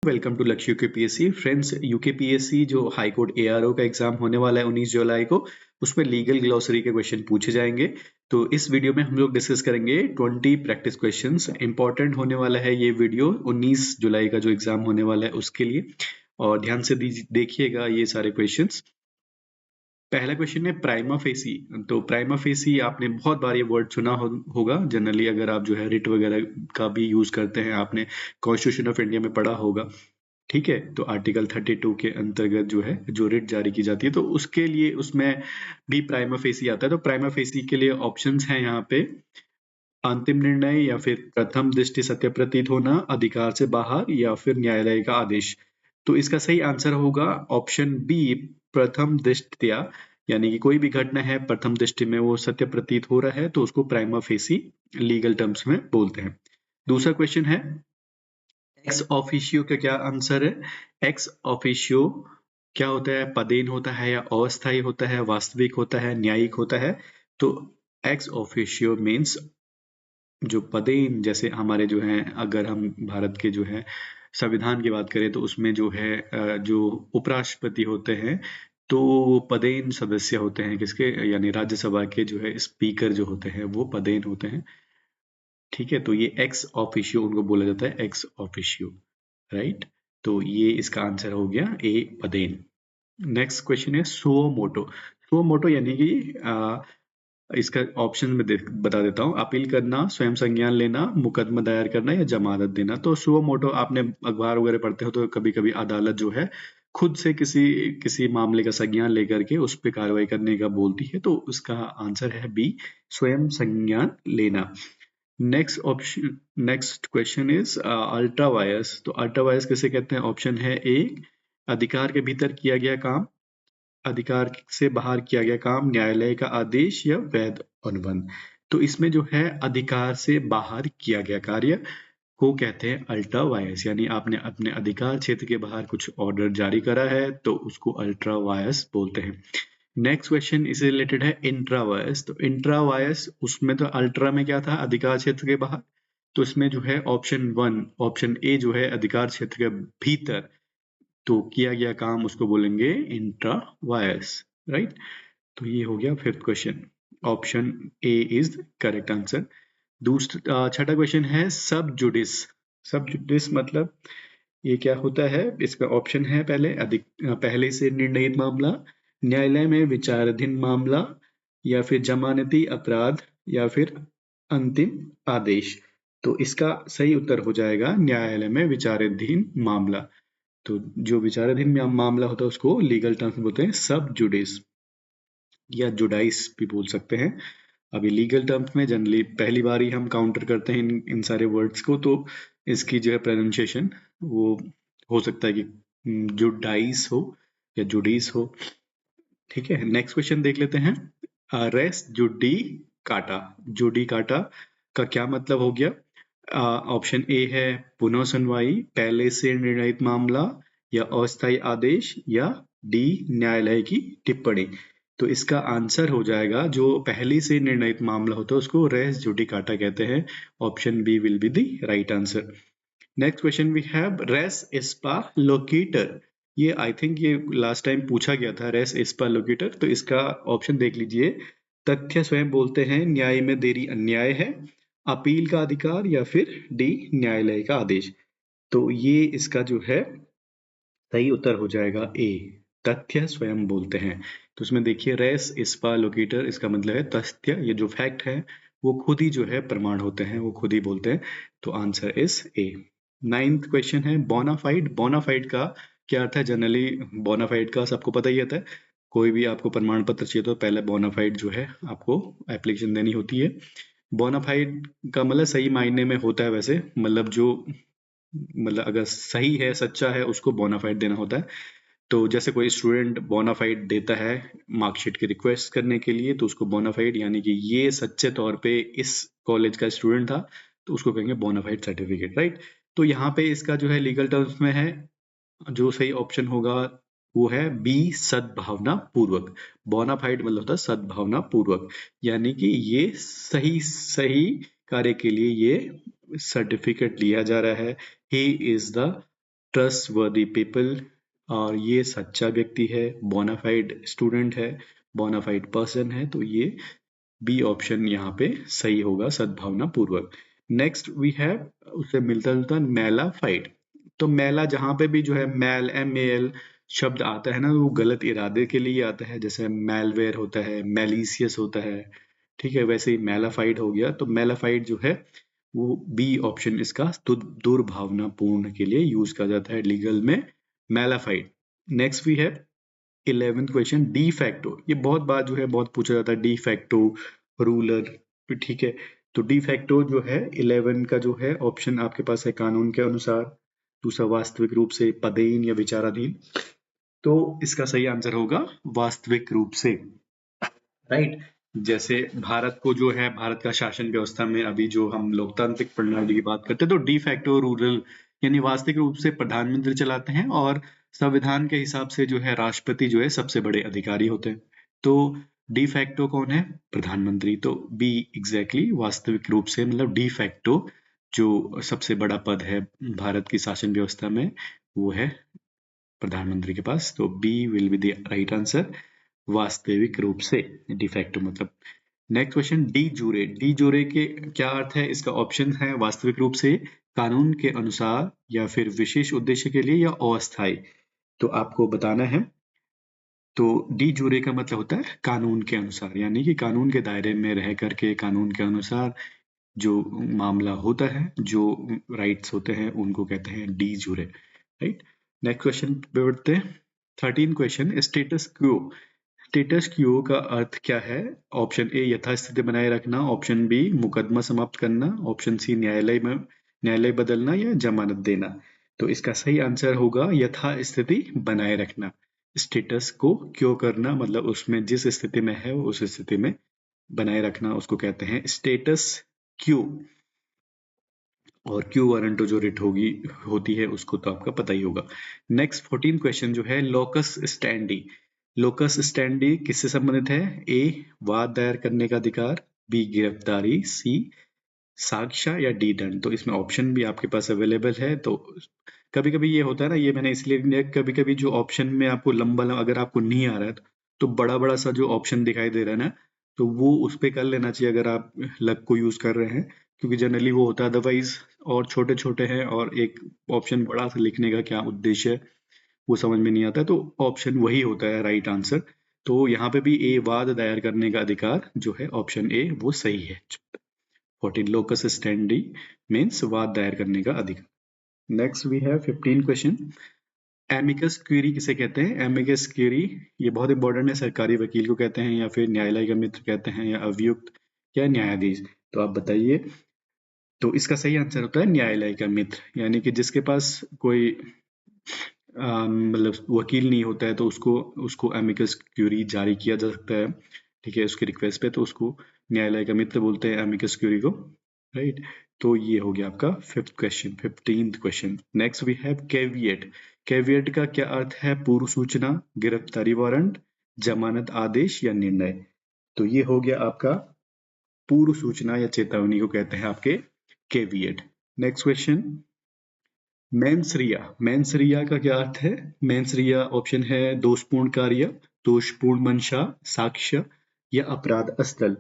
Welcome to लक्ष्य UKPSC friends. UKPSC जो high court ARO का एग्जाम होने वाला है 19 जुलाई को, उसमें लीगल ग्लॉसरी के क्वेश्चन पूछे जाएंगे। तो इस वीडियो में हम लोग डिस्कस करेंगे 20 प्रैक्टिस क्वेश्चंस। इंपॉर्टेंट होने वाला है ये वीडियो 19 जुलाई का जो एग्जाम होने वाला है उसके लिए, और ध्यान से देखिएगा ये सारे क्वेश्चंस। पहला क्वेश्चन है प्राइमा फेसी। तो प्राइमा फेसी आपने बहुत बार ये वर्ड सुना होगा। जनरली अगर आप जो है रिट वगैरह का भी यूज करते हैं, आपने कॉन्स्टिट्यूशन ऑफ इंडिया में पढ़ा होगा। ठीक है, तो आर्टिकल 32 के अंतर्गत जो है जो रिट जारी की जाती है, तो उसके लिए उसमें भी प्राइमा फेसी आता है। तो प्राइमा फेसी के लिए ऑप्शंस हैं यहाँ पे, अंतिम निर्णय या फिर प्रथम दृष्टि सत्य प्रतीत होना, अधिकार से बाहर, या फिर न्यायालय का आदेश। तो इसका सही आंसर होगा ऑप्शन बी, प्रथम दृष्टया। यानी कि कोई भी घटना है प्रथम दृष्टि में वो सत्य प्रतीत हो रहा है तो उसको प्राइमा फेसी लीगल टर्म्स में बोलते हैं। दूसरा क्वेश्चन है एक्स ऑफिशियो का क्या आंसर है। एक्स ऑफिशियो क्या होता है? पदेन होता है या अस्थायी होता है, वास्तविक होता है, न्यायिक होता है? तो एक्स ऑफिशियो मीन्स जो पदेन, जैसे हमारे जो है, अगर हम भारत के जो है संविधान की बात करें तो उसमें जो है जो उपराष्ट्रपति होते हैं तो वो पदेन सदस्य होते हैं किसके, यानी राज्यसभा के जो है स्पीकर जो होते हैं वो पदेन होते हैं। ठीक है, तो ये एक्स ऑफिशियो उनको बोला जाता है, एक्स ऑफिशियो, राइट। तो ये इसका आंसर हो गया ए, पदेन। नेक्स्ट क्वेश्चन है सुओ मोटो। सुओ मोटो यानी कि इसका ऑप्शन में बता देता हूँ, अपील करना, स्वयं संज्ञान लेना, मुकदमा दायर करना या जमानत देना। तो सुओ मोटो आपने अखबार वगैरह पढ़ते हो तो कभी कभी अदालत जो है खुद से किसी किसी मामले का संज्ञान लेकर के उस पर कार्रवाई करने का बोलती है, तो उसका आंसर है बी, स्वयं संज्ञान लेना। Next question is ultra vires. तो अल्ट्रा वायर्स किसे कहते हैं? ऑप्शन है ए, अधिकार के भीतर किया गया काम, अधिकार से बाहर किया गया काम, न्यायालय का आदेश या वैध अनुबंध। तो इसमें जो है अधिकार से बाहर किया गया कार्य को कहते हैं अल्ट्रा वायर्स, यानी आपने अपने अधिकार क्षेत्र के बाहर कुछ ऑर्डर जारी करा है तो उसको अल्ट्रा वायर्स बोलते हैं। नेक्स्ट क्वेश्चन इससे रिलेटेड है इंट्रा वायर्स। तो इंट्रा वायर्स, उसमें तो अल्ट्रा में क्या था? अधिकार क्षेत्र के बाहर। तो इसमें जो है ऑप्शन वन, ऑप्शन ए जो है अधिकार क्षेत्र के भीतर तो किया गया काम, उसको बोलेंगे इंट्रा वायर्स, राइट। तो ये हो गया fifth question, option A is correct answer. दूसरा छठा क्वेश्चन है सब जुडिस। सब जुडिस मतलब ये क्या होता है? इसका ऑप्शन है पहले से निर्णीत मामला, न्यायालय में विचाराधीन मामला, या फिर जमानती अपराध, या फिर अंतिम आदेश। तो इसका सही उत्तर हो जाएगा न्यायालय में विचाराधीन मामला। तो जो विचाराधीन मामला होता है उसको लीगल टर्म्स में बोलते हैं सब जुडिस या जुडाइस भी बोल सकते हैं। अभी लीगल टर्म्स में जनरली पहली बार ही हम काउंटर करते हैं इन सारे वर्ड्स को, तो इसकी जो है प्रोनाउंसिएशन वो हो सकता है कि जुडाइस हो या जुडीस हो। ठीक है, नेक्स्ट क्वेश्चन देख लेते हैं। रेस जुडी काटा। जुडी काटा का क्या मतलब हो गया? ऑप्शन ए है पुनः सुनवाई, पहले से निर्णीत मामला, या अस्थायी आदेश, या डी न्यायालय की टिप्पणी। तो इसका आंसर हो जाएगा जो पहले से निर्णीत मामला होता है उसको रेस जुडिकाटा कहते हैं। Option B will be the right answer. Next question we have res एस्पा लोकेटर। ये आई थिंक ये लास्ट टाइम पूछा गया था, रेस एस्पा लोकेटर। तो इसका ऑप्शन देख लीजिए, तथ्य स्वयं बोलते हैं, न्याय में देरी अन्याय है, अपील का अधिकार, या फिर डी न्यायालय का आदेश। तो ये इसका जो है सही उत्तर हो जाएगा ए, तथ्य स्वयं बोलते हैं। तो उसमें देखिए रेस इस्पा लोकेटर, इसका मतलब है तथ्य, ये जो फैक्ट है वो खुद ही जो है प्रमाण होते हैं, वो खुद ही बोलते हैं। तो answer is a. Ninth question है बोनाफाइड। बोनाफाइड का क्या अर्थ है? जनरली बोनाफाइड का सबको पता ही होता है, कोई भी आपको प्रमाण पत्र चाहिए तो पहले बोनाफाइड जो है आपको एप्लीकेशन देनी होती है। बोनाफाइड का मतलब सही मायने में होता है, वैसे मतलब जो मतलब अगर सही है, सच्चा है, उसको बोनाफाइड देना होता है। तो जैसे कोई स्टूडेंट बोनाफाइड देता है मार्कशीट की रिक्वेस्ट करने के लिए तो उसको बोनाफाइड, यानी कि ये सच्चे तौर पे इस कॉलेज का स्टूडेंट था, तो उसको कहेंगे बोनाफाइड सर्टिफिकेट, राइट। तो यहाँ पे इसका जो है लीगल टर्म्स में है, जो सही ऑप्शन होगा वो है बी, सद्भावना पूर्वक। बोनाफाइड मतलब होता है सद्भावना पूर्वक, यानी कि ये सही सही कार्य के लिए ये सर्टिफिकेट लिया जा रहा है। He is the trustworthy people, और ये सच्चा व्यक्ति है, बोनाफाइड स्टूडेंट है, बोनाफाइड पर्सन है, तो ये बी ऑप्शन यहाँ पे सही होगा, सद्भावना पूर्वक। नेक्स्ट वी हैव, उससे मिलता जुलता मेला फाइड। तो मेला जहां पे भी जो है मैल MAL शब्द आता है ना, वो गलत इरादे के लिए आता है, जैसे मैलवेयर होता है, मैलिशियस होता है, ठीक है, वैसे ही मेलाफाइड हो गया। तो मेलाफाइड जो है वो बी ऑप्शन इसका दुर्भावनापूर्ण के लिए यूज किया जाता है लीगल में, मेलाफाइड। नेक्स्ट वी है 11th क्वेश्चन, डी फैक्टो। ये बहुत बार जो है बहुत पूछा जाता है, डी फैक्टो रूलर, ठीक है। तो डी फैक्टो जो है 11 का जो है ऑप्शन आपके पास है कानून के अनुसार, दूसरा वास्तविक रूप से, पदेन या विचाराधीन। तो इसका सही आंसर होगा वास्तविक रूप से, राइट। जैसे भारत को जो है, भारत का शासन व्यवस्था में अभी जो हम लोकतांत्रिक प्रणाली की बात करते हैं, तो डी फैक्टो रूरल यानी वास्तविक रूप से प्रधानमंत्री चलाते हैं, और संविधान के हिसाब से जो है राष्ट्रपति जो है सबसे बड़े अधिकारी होते हैं। तो डी फैक्टो कौन है? प्रधानमंत्री। तो बी एग्जैक्टली वास्तविक रूप से, मतलब डी फैक्टो जो सबसे बड़ा पद है भारत की शासन व्यवस्था में, वो है प्रधानमंत्री के पास। तो B will be the right answer, वास्तविक रूप से, डिफैक्टो मतलब। Next question, de jure. De jure के क्या अर्थ है? इसका ऑप्शन है वास्तविक रूप से, कानून के अनुसार, या फिर विशेष उद्देश्य के लिए, या अस्थायी। तो आपको बताना है। तो डी जूरे का मतलब होता है कानून के अनुसार, यानी कि कानून के दायरे में रह करके कानून के अनुसार जो मामला होता है, जो राइट्स होते हैं, उनको कहते हैं D jure, right. Next question पे बढ़ते हैं। 13 क्वेश्चन, स्टेटस क्वो। स्टेटस क्वो का अर्थ क्या है? ऑप्शन ए यथास्थिति बनाए रखना, ऑप्शन बी मुकदमा समाप्त करना, ऑप्शन सी न्यायालय बदलना, या जमानत देना। तो इसका सही आंसर होगा यथास्थिति बनाए रखना। स्टेटस को क्यों करना मतलब उसमें जिस स्थिति में है उस स्थिति में बनाए रखना, उसको कहते हैं स्टेटस क्यू। और क्यू वारंटो जो रिट होती है उसको तो आपका पता ही होगा। नेक्स्ट 14 क्वेश्चन जो है, लोकस स्टैंडी। लोकस स्टैंडी किससे संबंधित है? ए वाद दायर करने का अधिकार, बी गिरफ्तारी, सी साक्ष्य, या डी दंड। तो इसमें ऑप्शन भी आपके पास अवेलेबल है। तो कभी कभी ये होता है ना, ये मैंने इसलिए लिया, कभी कभी जो ऑप्शन में आपको लंबा अगर आपको नहीं आ रहा है तो बड़ा बड़ा सा जो ऑप्शन दिखाई दे रहा है ना, तो वो उस पर कर लेना चाहिए अगर आप लक को यूज कर रहे हैं, क्योंकि जनरली वो होता है, अदरवाइज और छोटे छोटे हैं और एक ऑप्शन बड़ा सा लिखने का क्या उद्देश्य है वो समझ में नहीं आता है। तो ऑप्शन वही होता है राइट आंसर। तो यहाँ पे भी ए वाद दायर करने का अधिकार जो है ऑप्शन ए वो सही है। 14 लोकस स्टैंडी मीन्स वाद दायर करने का अधिकार। Next we have 15 question, amicus curiae किसे कहते हैं? एमिकस क्यूरी ये बहुत इंपॉर्टेंट है, सरकारी वकील को कहते हैं, या फिर न्यायालय का मित्र कहते हैं, या अभियुक्त, या न्यायाधीश। तो आप बताइए। तो इसका सही आंसर होता है न्यायालय का मित्र, यानी कि जिसके पास कोई मतलब वकील नहीं होता है तो उसको उसको एमिकस क्यूरी जारी किया जा सकता है, ठीक है, उसकी रिक्वेस्ट पे। तो उसको न्यायालय का मित्र बोलते हैं एमिकस क्यूरी को, राइट। तो ये हो गया आपका 15th question. Next we have caveat. Caveat का क्या अर्थ है? पूर्व सूचना, गिरफ्तारी वारंट, जमानत आदेश, या निर्णय। तो ये हो गया आपका पूर्व सूचना या चेतावनी को कहते हैं आपके caveat. Next question, mens rea. Mens rea का क्या अर्थ है? मेंसरिया ऑप्शन है दोषपूर्ण कार्य, दोषपूर्ण मंशा, साक्ष्य, या अपराध स्थल।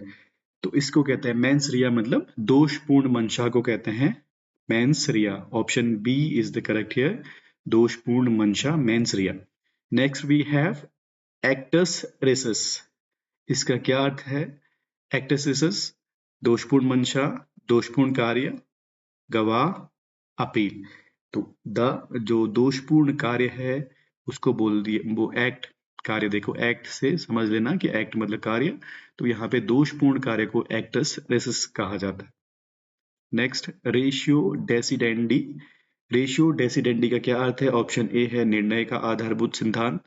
तो इसको कहते हैं मेंसरिया, मतलब दोषपूर्ण मंशा को कहते हैं mens rea. Option B is the correct here, दोषपूर्ण मंशा, mens rea. Next we have actus reus. इसका क्या अर्थ है? एक्टस रेसस, दोषपूर्ण मंशा, दोषपूर्ण कार्य, गवाह, अपील। तो द जो दोषपूर्ण कार्य है उसको बोल दिए वो एक्ट, कार्य देखो एक्ट से समझ लेना कि एक्ट मतलब कार्य, तो यहाँ पे दोषपूर्ण कार्य को एक्टस रेसस कहा जाता है। Next, ratio decidendi. Ratio decidendi का क्या अर्थ है? ऑप्शन ए है निर्णय का आधारभूत सिद्धांत,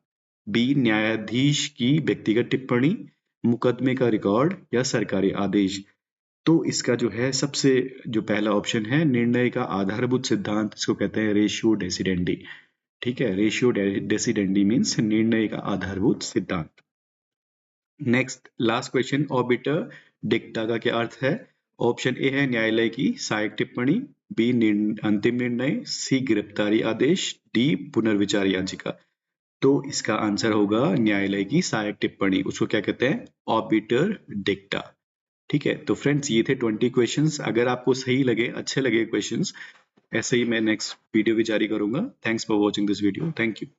बी न्यायाधीश की व्यक्तिगत टिप्पणी, मुकदमे का रिकॉर्ड, या सरकारी आदेश। तो इसका जो है सबसे जो पहला ऑप्शन है निर्णय का आधारभूत सिद्धांत, इसको कहते हैं रेशियो डेसिडेंडी, ठीक है। रेशियो डेसिडेंडी मीन्स निर्णय का आधारभूत सिद्धांत। नेक्स्ट लास्ट क्वेश्चन, ऑबिटर डिक्टा का क्या अर्थ है? ऑप्शन ए है न्यायालय की सहायक टिप्पणी, बी अंतिम निर्णय, सी गिरफ्तारी आदेश, डी पुनर्विचार याचिका। तो इसका आंसर होगा न्यायालय की सहायक टिप्पणी, उसको क्या कहते हैं, ऑबिटर डिक्टा। ठीक है, तो फ्रेंड्स ये थे 20 क्वेश्चंस। अगर आपको सही लगे, अच्छे लगे क्वेश्चंस, ऐसे ही मैं नेक्स्ट वीडियो भी जारी करूंगा। Thanks for watching this video. Thank you.